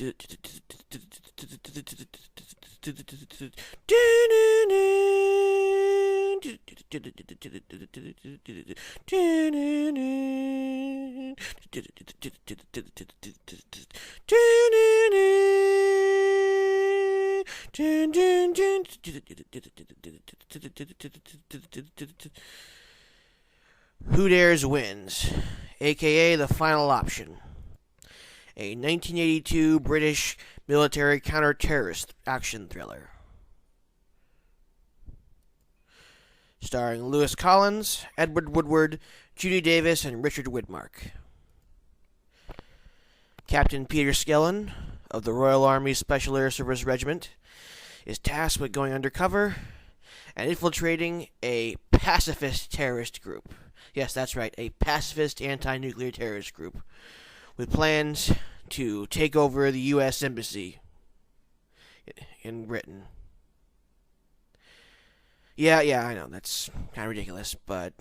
Who Dares Wins, aka The Final Option, a 1982 British military counter-terrorist action thriller. Starring Lewis Collins, Edward Woodward, Judy Davis, and Richard Widmark. Captain Peter Skellen, of the Royal Army Special Air Service Regiment, is tasked with going undercover and infiltrating a pacifist terrorist group. Yes, that's right, a pacifist anti-nuclear terrorist group with plans to take over the U.S. Embassy in Britain. Yeah, I know, that's kind of ridiculous, but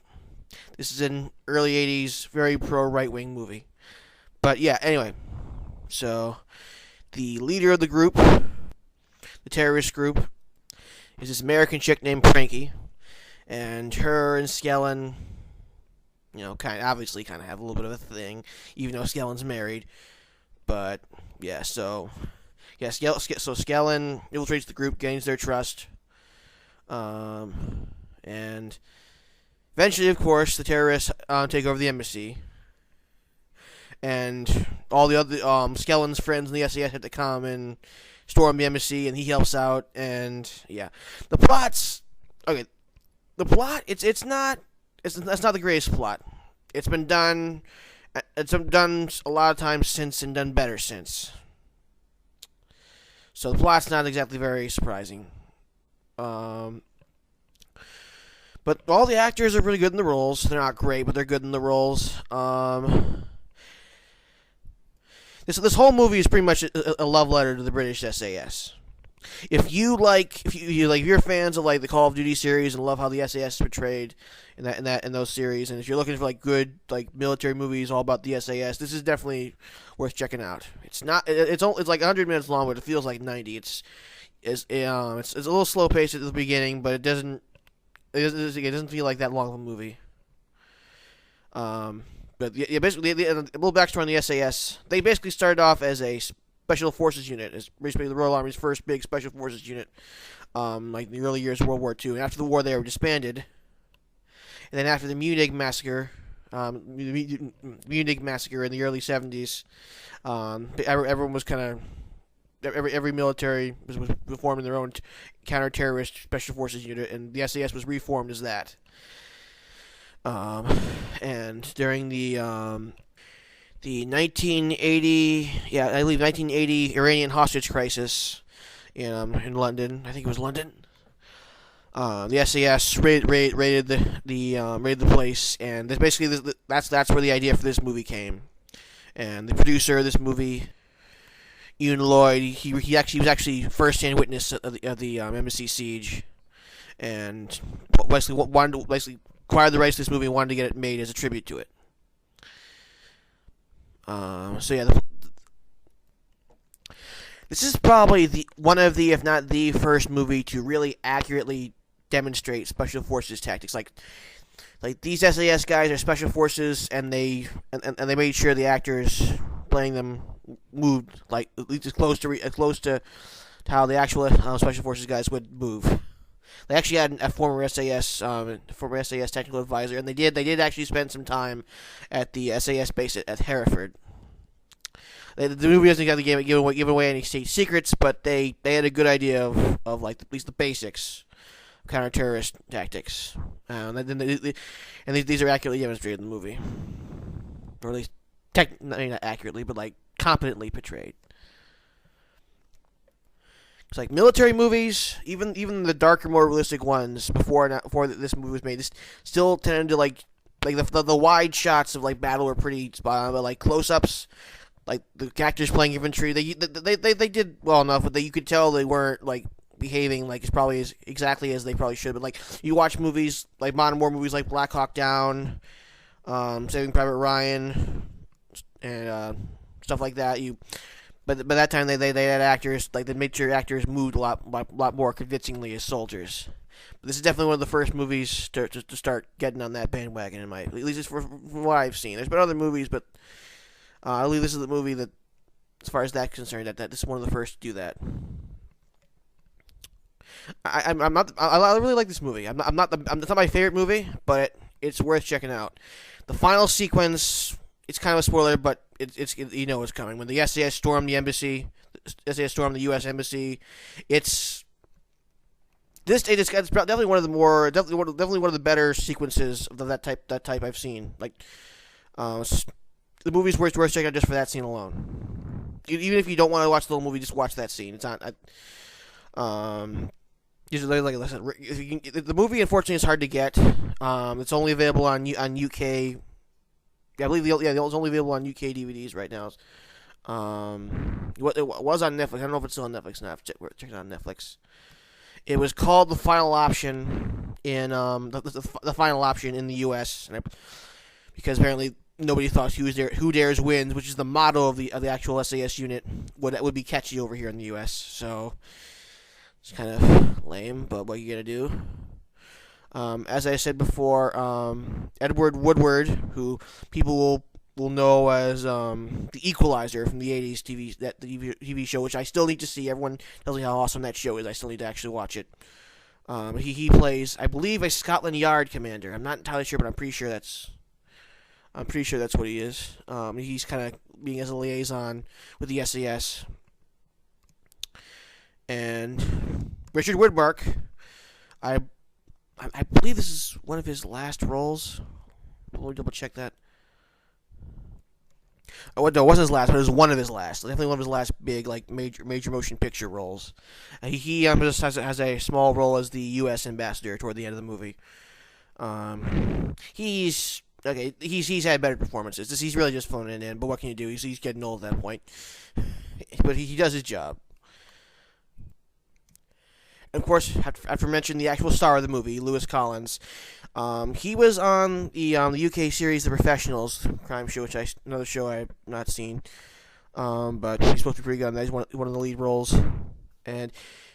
this is an early 80s, very pro-right-wing movie. But yeah, anyway, so the leader of the group, the terrorist group, is this American chick named Frankie, and her and Skellen, obviously have a little bit of a thing, even though Skellen's married. But yeah, so Skellen infiltrates the group, gains their trust, and eventually, of course, the terrorists take over the embassy, and all the other Skellen's friends in the SAS have to come and storm the embassy, and he helps out. And yeah, the plot. It's not the greatest plot. It's been done. It's done a lot of times since and done better since. So the plot's not exactly very surprising. But all the actors are really good in the roles. They're not great, but they're good in the roles. This whole movie is pretty much a love letter to the British SAS. If you're fans of the Call of Duty series and love how the SAS is portrayed in those series, and if you're looking for good military movies all about the SAS, this is definitely worth checking out. It's like 100 minutes long, but it feels like 90. It's a little slow paced at the beginning, but it doesn't feel like that long of a movie. But yeah, basically, a little backstory on the SAS. They basically started off as a Special Forces unit. It's basically the Royal Army's first big Special Forces unit, in the early years of World War II. And after the war, they were disbanded. And then after the Munich massacre in the early 70s, everyone was every military was forming their own counter-terrorist Special Forces unit, and the SAS was reformed as that. And during the 1980 Iranian hostage crisis in London, I think it was London. The SAS raided the place, and that's where the idea for this movie came. And the producer of this movie, Ian Lloyd, he was actually first-hand witness of the embassy siege, and basically acquired the rights to this movie and wanted to get it made as a tribute to it. This is probably one of the, if not the first movie to really accurately demonstrate Special Forces tactics. Like these SAS guys are Special Forces, and they made sure the actors playing them moved at least as close to how the actual Special Forces guys would move. They actually had a former SAS technical advisor, and they did actually spend some time at the SAS base at Hereford. The movie doesn't exactly give away any state secrets, but they had a good idea of at least the basics of counter-terrorist tactics, and these are accurately demonstrated in the movie, or at least not accurately, but competently portrayed. It's military movies, even the darker, more realistic ones before this movie was made, this still tended to the wide shots of battle were pretty spot on, but close-ups, the actors playing infantry, they did well enough, but you could tell they weren't behaving as probably exactly as they probably should. But you watch movies modern war movies like Black Hawk Down, Saving Private Ryan, and stuff like that. But by that time, they had actors, like, they made sure actors moved a lot more convincingly as soldiers. But this is definitely one of the first movies to start getting on that bandwagon, at least from what I've seen. There's been other movies, but I believe this is the movie that, as far as that's concerned, that this is one of the first to do that. I'm not. I really like this movie. It's not my favorite movie, but it's worth checking out. The final sequence, it's kind of a spoiler, but it's you know what's coming. When the SAS stormed the embassy, SAS stormed the U.S. embassy, it's definitely one of the better sequences of that type I've seen. Like, the movie's worth checking out just for that scene alone. Even if you don't want to watch the whole movie, just watch that scene. It's not. Usually, like I said, the movie unfortunately is hard to get. It's only available on UK. I believe it's only available on UK DVDs right now. It was on Netflix. I don't know if it's still on Netflix now. Check it out on Netflix. It was called The Final Option in the Final Option in the US, because apparently nobody thought Who Dares Wins, which is the motto of the actual SAS unit, would be catchy over here in the US. So it's kind of lame, but what are you gonna do? As I said before, Edward Woodward, who people will know as the Equalizer from the '80s TV show, which I still need to see. Everyone tells me how awesome that show is. I still need to actually watch it. He plays, I believe, a Scotland Yard commander. I'm not entirely sure, but I'm pretty sure that's what he is. He's kind of being as a liaison with the SAS. And Richard Widmark, I believe this is one of his last roles. Let me double check that. Oh, no, it wasn't his last, but it was one of his last. Definitely one of his last big, like, major motion picture roles. He just has a small role as the U.S. ambassador toward the end of the movie. He's had better performances. He's really just phoning it in. But what can you do? He's getting old at that point. But he does his job. And of course, after mentioning the actual star of the movie, Lewis Collins, he was on the UK series The Professionals crime show, another show I've not seen, but he's supposed to be pretty good. He's one of the lead roles, and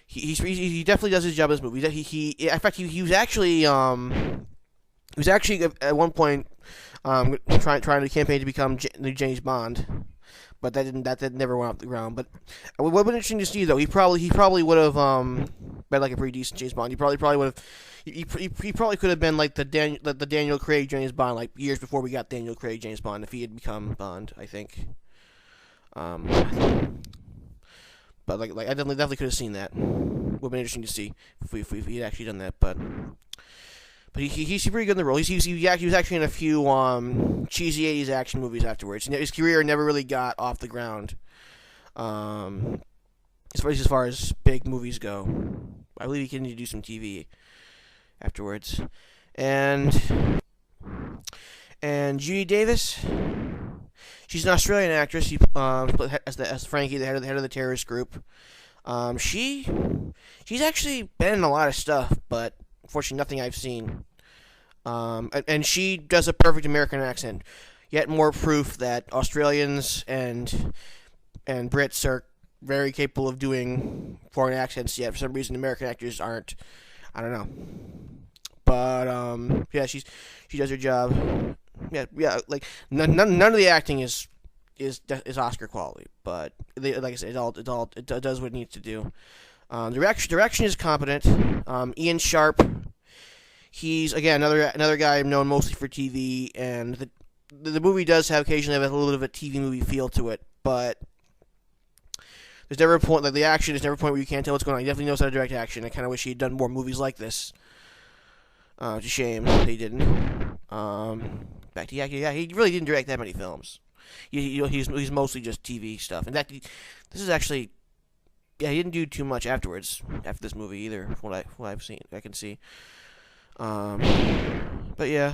he definitely does his job in this movie. In fact, he was actually at one point trying to campaign to become the James Bond. But that never went off the ground. But what would be interesting to see, though, he probably would have been like a pretty decent James Bond. He probably would have. He probably could have been like the Daniel Craig James Bond, like years before we got Daniel Craig James Bond, if he had become Bond. I think. But like I definitely could have seen that. Would have been interesting to see if he had actually done that. But he's pretty good in the role. He was actually in a few cheesy '80s action movies afterwards. His career never really got off the ground, as far as big movies go. I believe he continued to do some TV afterwards. And Judy Davis, she's an Australian actress. She as Frankie, the head of the terrorist group. She's actually been in a lot of stuff, but unfortunately, nothing I've seen. And she does a perfect American accent. Yet more proof that Australians and Brits are very capable of doing foreign accents. Yet for some reason, American actors aren't. I don't know. But yeah, she does her job. Yeah. Like none of the acting is Oscar quality. But like I said, it does what it needs to do. Direction is competent. Ian Sharp, he's again another guy known mostly for TV, and the movie does occasionally have a little bit of a TV movie feel to it, but there's never a point, like the action is never a point where you can't tell what's going on. He definitely knows how to direct action. I kind of wish he had done more movies like this. It's a shame that he didn't. Back to yeah, he really didn't direct that many films. He's mostly just TV stuff, and this is actually. Yeah, he didn't do too much after this movie either, from what I've seen, I can see. But yeah,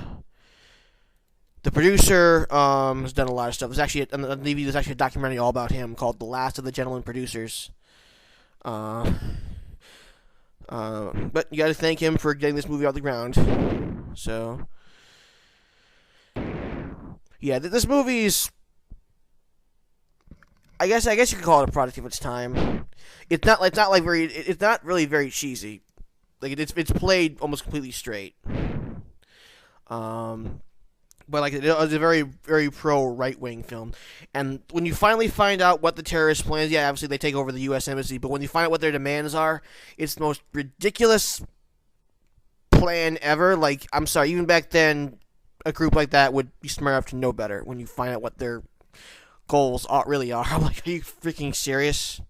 the producer has done a lot of stuff. There's actually a documentary all about him called "The Last of the Gentlemen Producers." But you got to thank him for getting this movie off the ground. So yeah, this movie's. I guess you could call it a product of its time. It's not really very cheesy. Like it's played almost completely straight. Um, but like it was a very very pro right wing film, and when you finally find out what the terrorist plans, yeah, obviously they take over the U.S. embassy, but when you find out what their demands are, it's the most ridiculous plan ever. Like I'm sorry, even back then, a group like that would be smart enough to know better. When you find out what their goals really are, I'm like, are you freaking serious?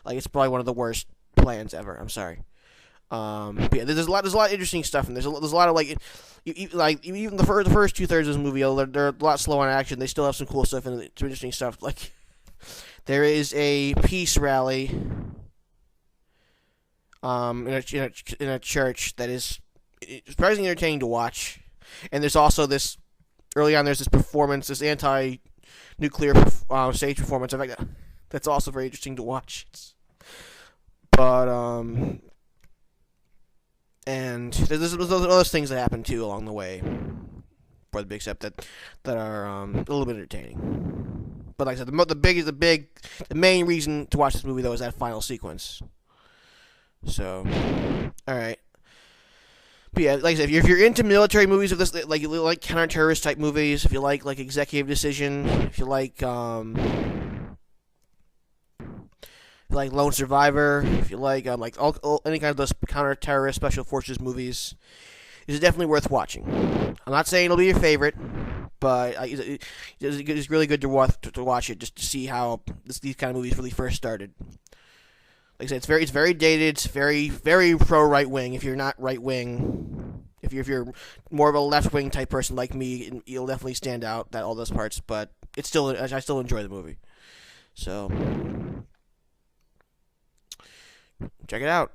Like it's probably one of the worst plans ever. I'm sorry. But yeah, there's a lot of interesting stuff, and there's a lot of even the first 2/3 of this movie, they're a lot slow on action. They still have some cool stuff and some interesting stuff. Like there is a peace rally, in a church that is surprisingly entertaining to watch, and there's also this early on. There's this performance, this anti-nuclear stage performance. I think that's also very interesting to watch. But and there's those things that happen too along the way, for the big step that are a little bit entertaining. But like I said, the main reason to watch this movie though is that final sequence. So, all right. But yeah, like I said, if you're into military movies of this, like you like counter-terrorist type movies, if you like Executive Decision, if you like Lone Survivor, if you like any kind of those counter-terrorist special forces movies, it's definitely worth watching. I'm not saying it'll be your favorite, but it's really good to watch it just to see how these kind of movies really first started. Like I said, it's very dated. It's very very pro right wing. If you're not right wing, if you're more of a left wing type person like me, you'll definitely stand out all those parts. But I still enjoy the movie. So check it out.